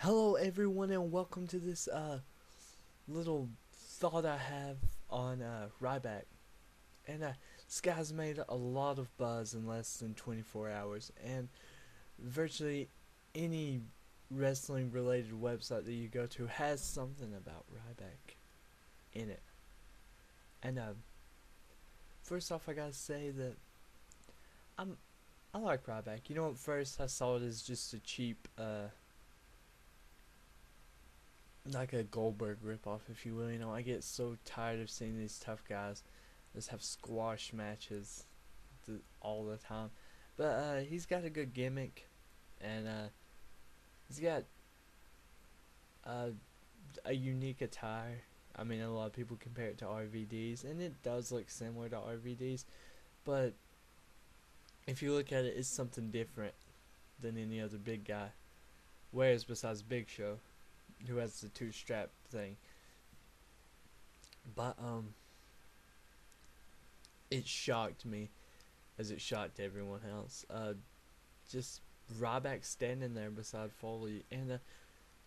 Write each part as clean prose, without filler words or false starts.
Hello everyone and welcome to this little thought I have on Ryback. And this guy's made a lot of buzz in less than 24 hours, and virtually any wrestling related website that you go to has something about Ryback in it. And first off, I gotta say that I'm I like Ryback. You know, at first I saw it as just a cheap like a Goldberg ripoff, if you will. You know, I get so tired of seeing these tough guys just have squash matches all the time. But he's got a good gimmick, and he's got uh, a unique attire. I mean, a lot of people compare it to RVD's, and it does look similar to RVD's, but if you look at it, it's something different than any other big guy. Whereas besides Big Show, who has the two strap thing. But it shocked me as it shocked everyone else. Just Ryback standing there beside Foley, and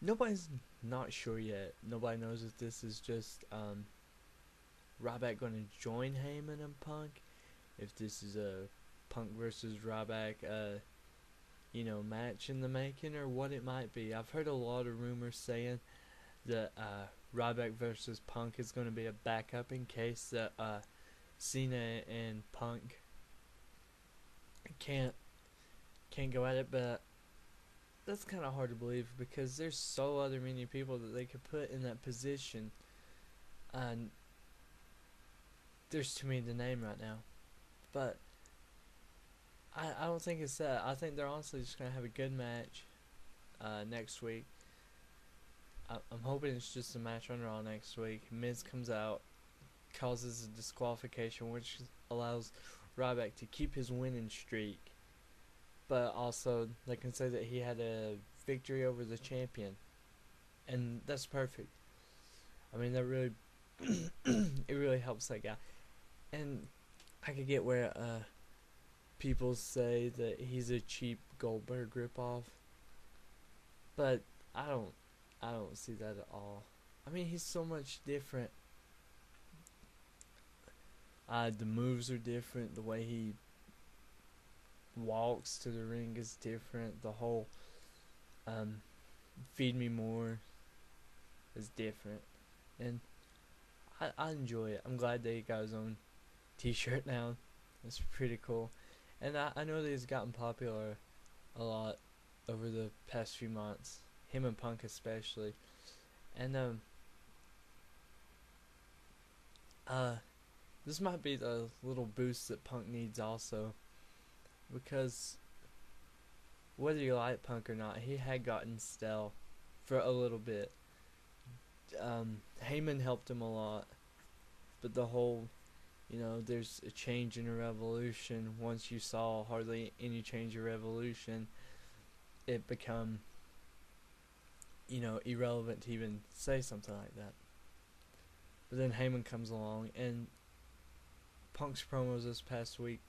nobody's not sure yet. Nobody knows if this is just Ryback going to join Heyman and Punk, if this is a Punk versus Ryback match in the making, or what it might be. I've heard a lot of rumors saying that Ryback versus Punk is going to be a backup in case that Cena and Punk can't go at it, but that's kind of hard to believe because there's so other many people that they could put in that position, and there's too many to name right now. But I don't think it's that. I think they're honestly just going to have a good match next week. I'm hoping it's just a match on Raw next week. Miz comes out, causes a disqualification, which allows Ryback to keep his winning streak. But also, they can say that he had a victory over the champion. And that's perfect. I mean, that really, it really helps that guy. And I could get where people say that he's a cheap Goldberg ripoff, but I don't see that at all. I mean, he's so much different. The moves are different. The way he walks to the ring is different. The whole feed me more is different, and I enjoy it. I'm glad that he got his own T-shirt now. It's pretty cool. And I know that he's gotten popular a lot over the past few months. Him and Punk especially. And this might be the little boost that Punk needs also. Because whether you like Punk or not, he had gotten stale for a little bit. Heyman helped him a lot. But the whole there's a change in a revolution. Once you saw hardly any change of revolution, it become, irrelevant to even say something like that. But then Heyman comes along, and Punk's promos this past week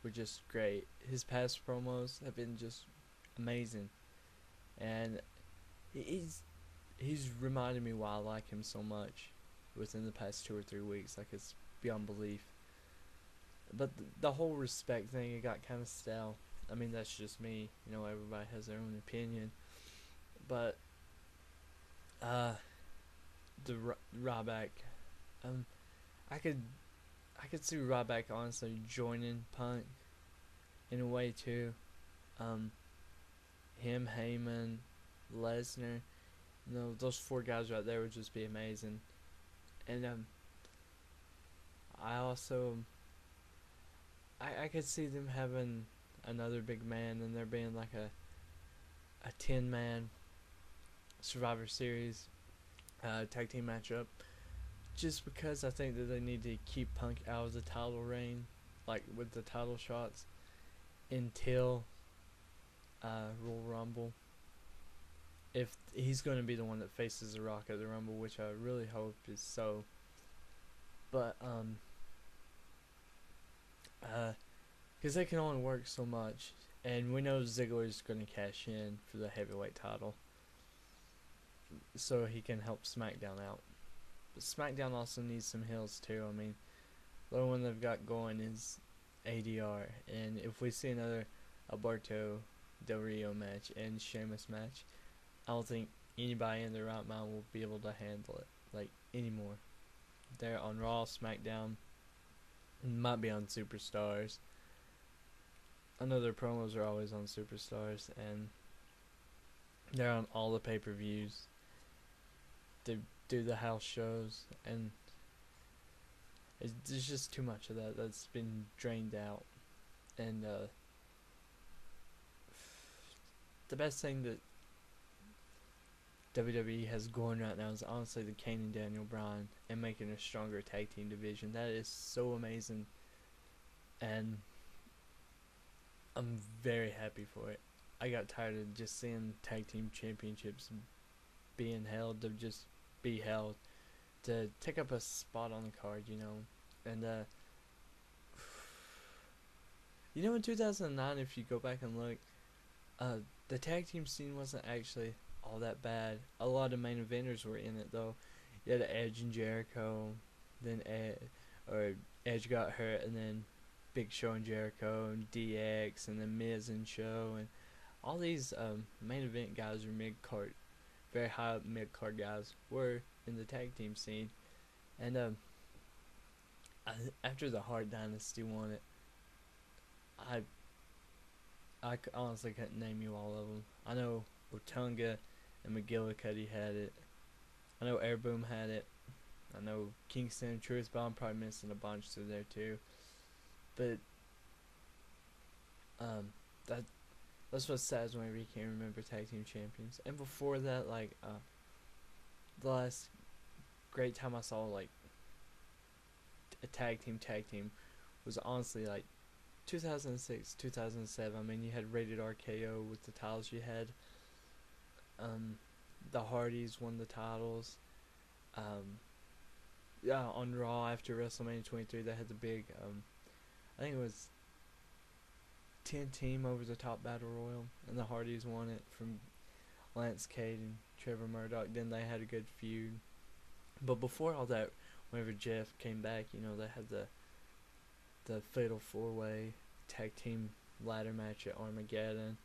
were just great. His past promos have been just amazing, and he's reminded me why I like him so much within the past 2 or 3 weeks. Like, it's beyond belief. But the whole respect thing, it got kind of stale. I mean, that's just me. Everybody has their own opinion. But the Ryback, I could see Ryback honestly joining Punk in a way too. Him, Heyman, Lesnar, those 4 guys right there would just be amazing. And I also I could see them having another big man, and there being like a 10-man Survivor Series tag team matchup, just because I think that they need to keep Punk out of the title reign, like with the title shots, until Royal Rumble. If he's going to be the one that faces The Rock at the Rumble, which I really hope is so. But because they can only work so much, and we know Ziggler's going to cash in for the heavyweight title. so he can help SmackDown out. But SmackDown also needs some heels too. I mean, the only one they've got going is ADR, and if we see another Alberto Del Rio match and Sheamus match, I don't think anybody in their right mind will be able to handle it like anymore. They're on Raw, SmackDown, might be on Superstars. I know their promos are always on Superstars, and they're on all the pay-per-views. They do the house shows, and there's just too much of that that's been drained out. And the best thing that WWE has going right now is honestly the Kane and Daniel Bryan and making a stronger tag team division. That is so amazing, and I'm very happy for it. I got tired of just seeing tag team championships being held to just be held, to take up a spot on the card, you know. And you know, in 2009, if you go back and look, the tag team scene wasn't actually all that bad. A lot of main eventers were in it though. You had Edge and Jericho, then Edge got hurt, and then Big Show and Jericho, and DX, and then Miz and Show, and all these main event guys or mid card, very high up mid card guys were in the tag team scene. And after the Hart Dynasty won it, I honestly couldn't name you all of them. I know Otunga and McGillicuddy had it. I know Air Boom had it. I know Kingston and Truth, but I'm probably missing a bunch through there too. But that's what's sad is when we can't remember tag team champions. And before that, like the last great time I saw like a tag team was honestly like 2006, 2007. I mean, you had Rated RKO with the titles you had. The Hardys won the titles. Yeah, on Raw after WrestleMania 23, they had the big, I think it was 10 team over the top battle royal, and the Hardys won it from Lance Cade and Trevor Murdoch. Then they had a good feud. But before all that, whenever Jeff came back, you know, they had the Fatal 4-Way tag team ladder match at Armageddon.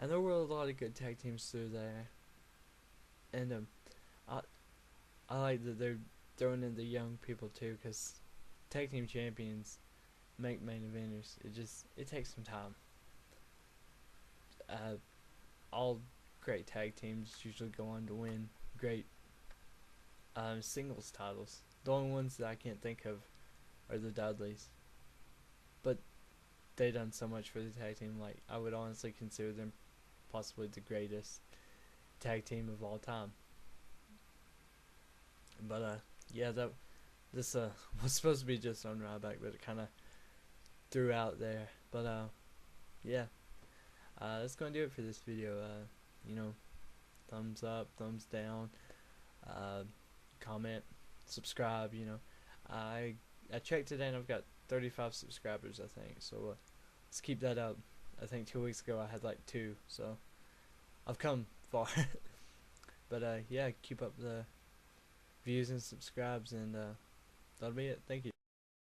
And there were a lot of good tag teams through there. And I like that they're throwing in the young people too, because tag team champions make main eventers. It takes some time. All great tag teams usually go on to win great singles titles. The only ones that I can't think of are the Dudleys, but they done so much for the tag team. Like, I would honestly consider them possibly the greatest tag team of all time. But yeah, this was supposed to be just on Ryback, but it kind of threw out there. But yeah, that's gonna do it for this video. You know, thumbs up, thumbs down, comment, subscribe. You know, I checked today and I've got 35 subscribers, I think. So let's keep that up. I think 2 weeks ago I had like 2, so I've come far. But yeah, keep up the views and subscribes, and that'll be it. Thank you.